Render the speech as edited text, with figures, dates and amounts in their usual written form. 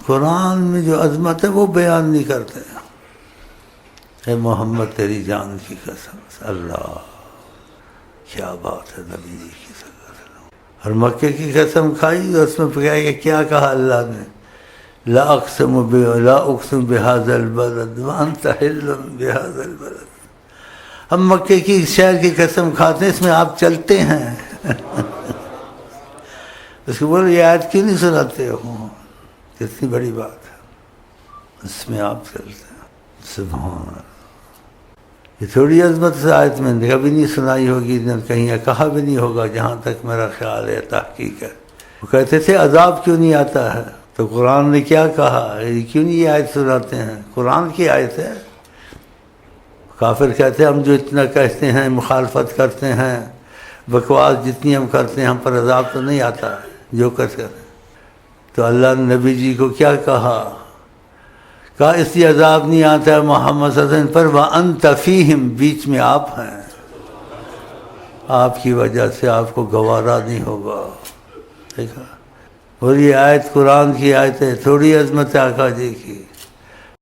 قرآن میں جو عظمت ہے وہ بیان نہیں کرتے. اے محمد تیری جان کی قسم. اللہ کیا بات ہے نبی جی کی قسم. اور مکے کی قسم کھائی اور اس میں کیا کہا اللہ نے؟ لا اقسم بهذا البلد وانت حل بهذا البلد. ہم مکے کی شہر کی قسم کھاتے ہیں، اس میں آپ چلتے ہیں. اس کو بولے یہ آیت کیوں نہیں سناتے ہو؟ کتنی بڑی بات ہے، اس میں آپ چلتے ہیں. سبحان اللہ. یہ تھوڑی عظمت سے آیت میں نے کبھی نہیں سنائی ہوگی، نہ کہیں کہا بھی نہیں ہوگا، جہاں تک میرا خیال ہے تحقیق ہے. وہ کہتے تھے عذاب کیوں نہیں آتا ہے، تو قرآن نے کیا کہا، کیوں نہیں یہ آیت سناتے ہیں؟ قرآن کی آیت ہے. کافر کہتے ہیں ہم جو اتنا کہتے ہیں، مخالفت کرتے ہیں، بکواس جتنی ہم کرتے ہیں، ہم پر عذاب تو نہیں آتا جو کرتے ہیں. تو اللہ نے نبی جی کو کیا کہا اس لیے عذاب نہیں آتا ہے محمد صلی اللہ علیہ وسلم پر، وَأَنْتَ فِيهِمْ، بیچ میں آپ ہیں، آپ کی وجہ سے آپ کو گوارا نہیں ہوگا. دیکھا، اور یہ آیت قرآن کی آیت ہے، تھوڑی عظمت ہے آقا جی کی.